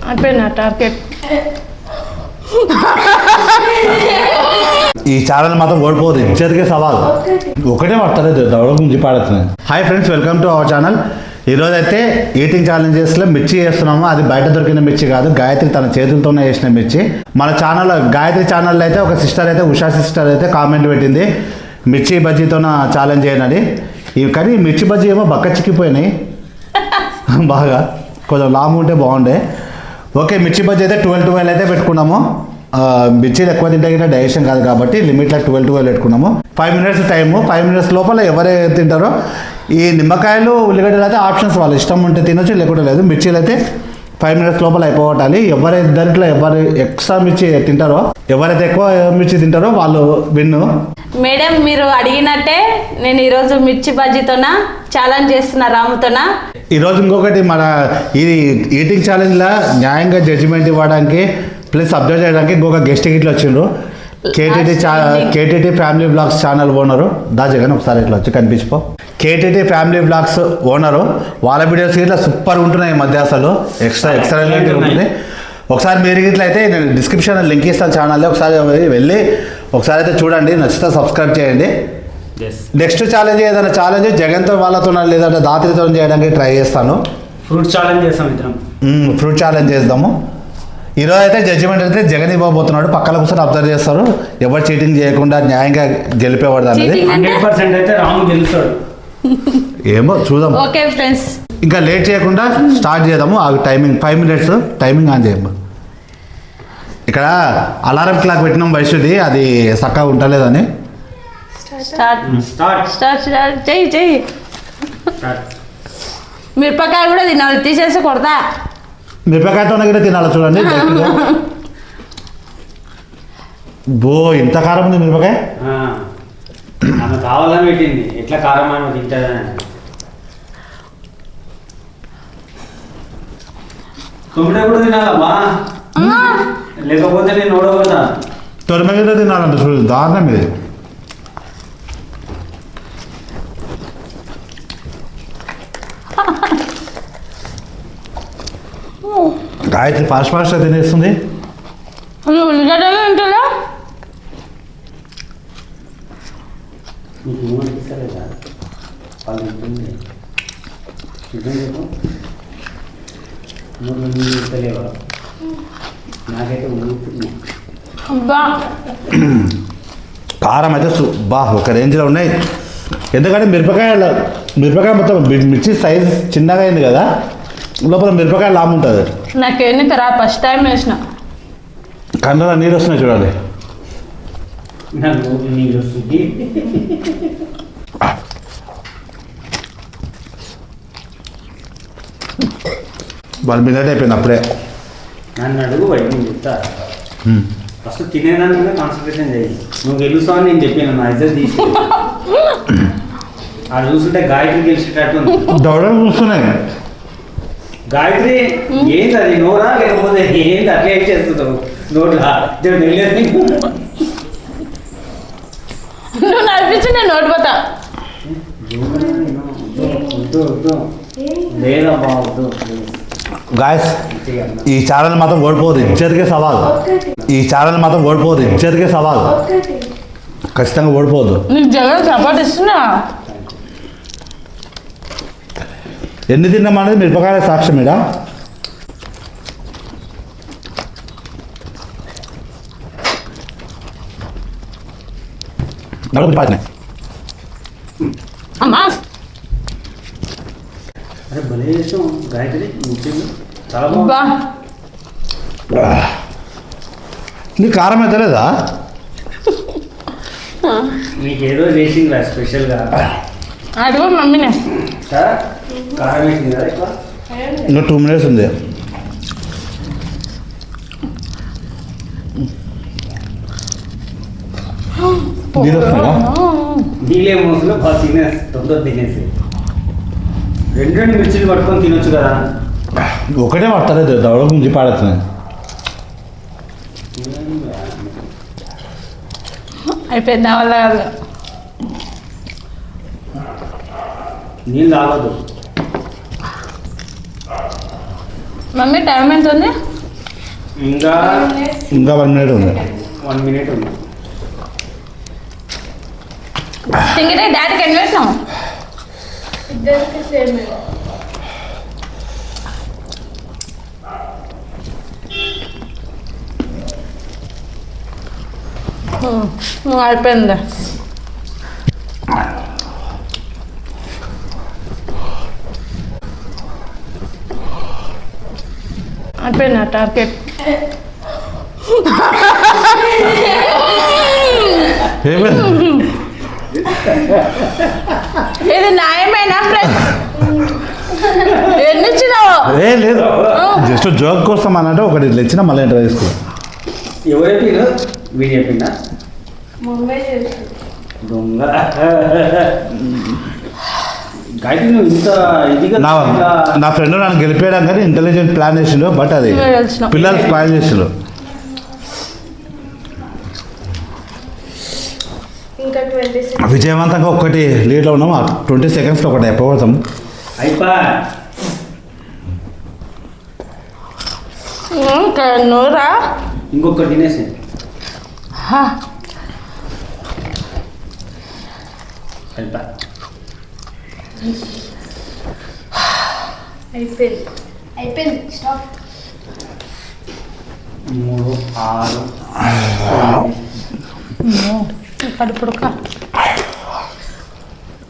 అయిపోయినా టార్గెట్. ఈ ఛానల్ మాత్రం ఓడిపోదు, ఇచ్చరికే సవాల్ ఒకటే పడతలేదు దవడ గుంజి పాడుతున్నాయి. Hi friends, welcome to our channel. ఈరోజు అయితే ఈటింగ్ ఛాలెంజెస్లో మిర్చి చేస్తున్నాము. అది బయట దొరికిన మిర్చి కాదు, గాయత్రి తన చేతులతోనే చేసిన మిర్చి. మన ఛానల్ గాయత్రి ఛానల్లో అయితే ఒక సిస్టర్ అయితే ఉషా సిస్టర్ అయితే కామెంట్ పెట్టింది మిర్చి బజ్జీతో ఛాలెంజ్ చేయనని. కానీ మిర్చి బజ్జీ ఏమో బక్క చిక్కిపోయినాయి బాగా, కొంచెం లాంగ్ ఉంటే బాగుండే. ఓకే, మిర్చి బజ్జీ అయితే 12 అయితే పెట్టుకున్నాము. మిర్చీలు ఎక్కువ తింటే కూడా డైజెషన్ కాదు కాబట్టి లిమిట్లో 12 పెట్టుకున్నాము. 5 minutes టైము. 5 minutes లోపల ఎవరే తింటారో. ఈ నిమ్మకాయలు ఉల్లిగడ్డలు అయితే ఆప్షన్స్, వాళ్ళు ఇష్టం ఉంటే తినొచ్చు, లేకుంటే లేదు. మిర్చీలు అయితే 5 minutes లోపల అయిపోగొట్టాలి. దాంట్లో ఎవరు ఎక్స్ట్రా మిర్చి తింటారో, ఎవరైతే ఎక్కువ మిర్చి తింటారో వాళ్ళు విన్ను. మేడం, మీరు అడిగినట్టే నేను ఈరోజు మిర్చి బజ్జీతోన ఛాలెంజ్ చేస్తున్నా రాముతోనా. ఈరోజు ఇంకొకటి, మన ఈ ఈటింగ్ ఛాలెంజ్లో న్యాయంగా జడ్జిమెంట్ ఇవ్వడానికి ప్లస్ అబ్జర్వ్ చేయడానికి ఇంకొక గెస్ట్ ఇట్లా వచ్చిండ్రు. KTT family blogs channel owner Jagan, ఒకసారి ఇట్లా వచ్చి కనిపించిపో. కేటీటీ ఫ్యామిలీ బ్లాగ్స్ ఓనరు, వాళ్ళ వీడియోస్ ఇట్లా సూపర్ ఉంటున్నాయి ఈ మధ్య, అసలు ఎక్సలెంట్ ఉంటుంది. ఒకసారి మీరు ఇట్లా అయితే నేను డిస్క్రిప్షన్లో లింక్ ఇస్తాను ఛానల్లో, ఒకసారి వెళ్ళి ఒకసారి అయితే చూడండి, నచ్చితే సబ్స్క్రైబ్ చేయండి. నెక్స్ట్ ఛాలెంజ్ ఏదైనా ఛాలెంజ్ జగన్తో వాళ్ళతో లేదంటే దాత్రితో చేయడానికి ట్రై చేస్తాను. ఫ్రూట్ ఛాలెంజ్ చేస్తాం ఇద్దరం. ఫ్రూట్ ఛాలెంజ్ చేద్దాము. ఈరోజు అయితే జడ్జిమెంట్ అయితే జగన్ ఇవ్వబోతున్నాడు. పక్కన కూర్చొని అబ్జర్వ్ చేస్తారు, ఎవరు చీటింగ్ చేయకుండా న్యాయంగా గెలిపేవాడు అనేది. 100% అయితే రాము గెలుస్తాడు. ఏమో చూద్దాం. ఓకే ఫ్రెండ్స్, ఇంకా లేట్ చేయకుండా స్టార్ట్ చేద్దాము. ఆ టైమింగ్ 5 minutes టైమింగ్ ఆన్ చేయమ్మా. ఇక్కడ అలారం క్లాక్ పెట్టినాం వైశ్యుది, అది చక్కగా ఉంటలేదని. చెయ్యి. మిరపకాయ కూడా తినాలి, తీసేసి కొడతా. మిరపకాయతోనే కూడా తినాలి చూడండి. బో, ఇంత కారం ఉంది మిరపకాయ. ఆమె కావాలని పెట్టింది, ఎట్లా కారం అని తింటుందని. తొమ్మిది కూడా తినాలమ్మా, లేకపోతే నేను ఓడగొడతా. తొమ్మిది తినాలంట చూడు, దారుణం ఇది. గాయత్రి ఫాస్ట్ తినేస్తుంది. ఉల్లిగడ్డలు ఉంటుందా? కారం అయితే ఒక రేంజ్లో ఉన్నాయి. ఎందుకంటే మిరపకాయ మొత్తం మిర్చి సైజ్ చిన్నగా అయింది కదా, లోపల మిరపకాయ లాము ఉంటుంది. నాకేంది కదా ఫస్ట్ టైం వేసిన, కళ్ళలో నీరు వస్తున్నాయి చూడాలి. నీళ్ళు వస్తుంది. 1 minute అయిపోయింది అప్పుడే. నన్ను అడుగు బయట నేను చెప్తా. ఫస్ట్ తినేదాని మీద కాన్సన్ట్రేషన్ చేయి. నువ్వు గెలుస్తావు అని నేను చెప్పాను, నా ఇద్దరు తీసి అది చూస్తుంటే గాయత్రి గెలిచేటట్టు దౌడలు చూస్తున్నాయి. గాయత్రి ఏంటి అది, నోరా లేకపోతే ఏంటి అట్లా ఏం చేస్తున్నావు? నోట్లా నువ్వు నడిపించి నేను నోటిపోతా. లేదమ్మా వద్దు. గాయస్, ఈ ఛానల్ మాత్రం ఓడిపోదు, ఇచ్చరికే సవాల్. ఈ ఛానల్ మాత్రం ఓడిపోదు, ఇచ్చరికే సవాల్. ఖచ్చితంగా ఓడిపోదు. నీకు జగన్ సపోర్ట్ ఇస్తున్నా. ఎన్ని తిన్నామనేది మిరపకాయ సాక్ష్యం. ఇడ అమ్మా, అరే భలే చేస్తాం గాయత్రి, చాలా బాగుంది. నీకు కారం అయితే లేదా? నీకు ఏదో చేసింది స్పెషల్గా. అడుగు మమ్మీనే. కారం వేసింది కదా ఎక్కువ. ఇంకా 2 minutes ఉంది. నీళ్ళే మోసలో బాగా తినేసి తొందర తినేసి 2 మిర్చిలు పట్టుకొని తినొచ్చు కదా. ఒకటే పడతలేదు, దవడ గుంజి పాడుతున్నాయి. అయిపోయింది నా వల్ల కాదు. నీళ్ళు తాగదు. మమ్మీ టైం ఎంత ఉంది? ఇంకా ఇంకా 1 మినిట్ ఉంది. 1 మినిట్ ఉంది. తింగితే డాడీకి ఎన్ని పెట్టినాం? ఇద్దరికి సేమ్. అయిపోయింది. అయిపోయింది టార్గెట్. ఏమైంది? ఇది న్యాయమేనా ఫ్రెండ్స్? ఎన్ని ఇచ్చినావు? ఏ లేదు, జస్ట్ జోక్ కోసం అన్నట్టు ఒకటి తెచ్చినా మళ్ళీ ఎంటర్ చేసుకో. ఎవరు చెప్పిన వీడు చెప్పిందా ముంబై చేసి దొంగ గాయత్రి నువ్వు ఇంత ఇదిగా నా ఫ్రెండ్ నన్ను గెలిపేయడం కానీ ఇంటెలిజెంట్ ప్లాన్ చేసిండు, బట్ అది నేను తెలిసిన. పిల్లలు స్పాయిల్ చేసిండు. ఇంకా 26. విజయవంతంగా ఒక్కటి లీడ్లో ఉన్నాం. 20 సెకండ్స్లో ఒకటి అయిపోతాం. అయిపా నూరా ఇంకొకటి తినేసి అయిపా అయిపోయింది స్టాప్. 3 6 కడుపుడుక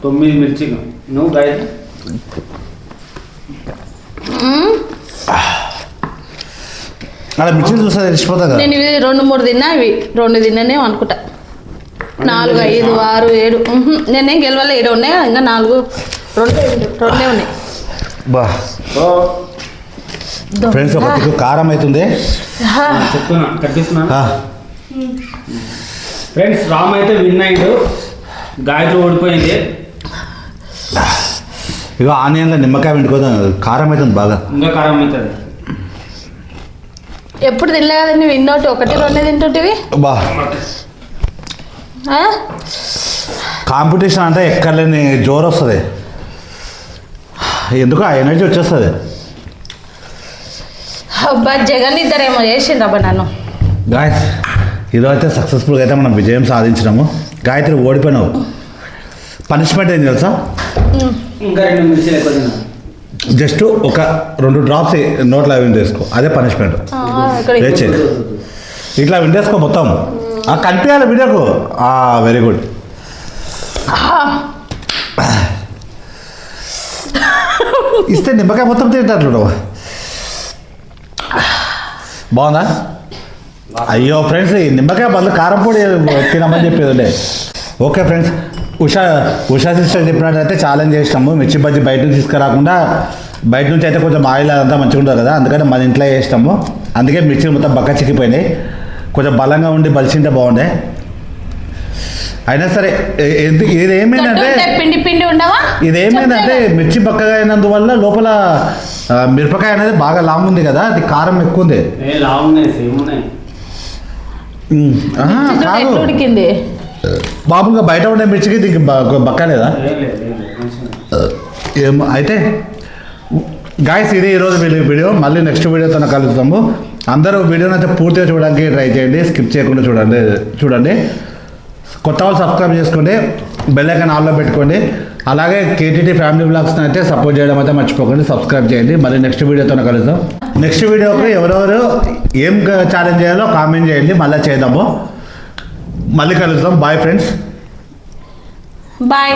9 మిర్చి నువ్వు గాయత్రి అలా మిర్చి చూస్తే తెలిసిపోతుంది కదా. నేను ఇవి 2-3 తిన్నా, ఇవి 2 తిన్నానే అనుకుంటా. 4 5 6 7 నేనేం గెలవాలి. 7 ఉన్నాయి కదా, ఇంకా 4 2 ఉన్నాయి. బా ఫ్రెండ్స్, ఒక టిక్కు కారం అవుతుంది. చెప్తున్నా కట్టిస్తున్నా ఆ, ఫ్రెండ్స్. రామ్ అయితే విన్ అయ్యాడు, గాయత్రి ఓడిపోయింది. ఇక ఆనియన్లో నిమ్మకాయ వండుకోదాం, కారం అవుతుంది బాగా. ఇంకా కారం అవుతుంది. ఎప్పుడు తినలే కదా నువ్వు, ఇన్నోటి 1 2 తింటుంటివి. బా ఆ? కాంపిటీషన్ అంటే ఎక్కడలేని జోరు వస్తుంది, ఎందుకు ఆ ఎనర్జీ వచ్చేస్తుంది. అబ్బా జగన్ ఇద్దరేమో చేసిండ్రబ్బా నన్ను. గాయత్రి ఈరోజు అయితే సక్సెస్ఫుల్గా అయితే మనం విజయం సాధించినాము. గాయత్రి ఓడిపోయినావు. పనిష్మెంట్ ఏం తెలుసా? ఇంకా 2 మిర్చీలు ఎక్కువ తిన్నా. జస్ట్ ఒక 2 డ్రాప్స్ నోట్లో విండేసుకో, అదే పనిష్మెంట్. ఇక్కడికి. లేచే ఇట్లా విండేసుకో మొత్తం, కనిపించాలి వీడియోకు. Very good. ఇస్తే నిమ్మకాయ మొత్తం తింటారు. బాగుందా? అయ్యో ఫ్రెండ్స్, ఈ నిమ్మకాయ బదులు కారం పొడి తినమని చెప్పేది. ఓకే ఫ్రెండ్స్, ఉషా సిస్టర్ చెప్పినట్టయితే ఛాలెంజ్ చేసినాము. మిర్చి బజ్జీ బయట నుంచి తీసుకురాకుండా, బయట నుంచి అయితే కొంచెం ఆయిల్ అదంతా మంచిగా ఉంటుంది కదా, అందుకని మన ఇంట్లో చేసినాము. అందుకే మిర్చి మొత్తం బక్క చిక్కిపోయినాయి. కొంచెం బలంగా ఉండి బలిసింటే బాగుండే. అయినా సరే ఇదేమైందంటే పిండి పిండి ఉండవా? ఇదేమైందంటే మిర్చి బక్కగా అయినందువల్ల లోపల మిరపకాయ అనేది బాగా లాంగ్ ఉంది కదా, అది కారం ఎక్కువ ఉంది. లావు ఉన్నాయి, సేమ్ ఉన్నాయి. కాదు, ఉడికింది మామూలుగా బయట ఉండే మిర్చికి దీనికి బక్క లేదా? ఏమో. అయితే గాయస్, ఇది ఈరోజు వీడియో. మళ్ళీ నెక్స్ట్ వీడియోతో కలుస్తాము. అందరూ వీడియోని అయితే పూర్తిగా చూడడానికి ట్రై చేయండి, స్కిప్ చేయకుండా చూడండి. కొత్త వాళ్ళు సబ్స్క్రైబ్ చేసుకోండి, బెల్ ఐకాన్ ఆన్లో పెట్టుకోండి. అలాగే కేటీటీ ఫ్యామిలీ వ్లాగ్స్ని అయితే సపోర్ట్ చేయడం అయితే మర్చిపోకండి, సబ్స్క్రైబ్ చేయండి. మళ్ళీ నెక్స్ట్ వీడియోతో కలుద్దాం. నెక్స్ట్ వీడియోకి ఎవరెవరు ఏం ఛాలెంజ్ చేయాలో కామెంట్ చేయండి, మళ్ళీ చేద్దాము. మళ్ళీ కలుద్దాం. Bye friends, bye.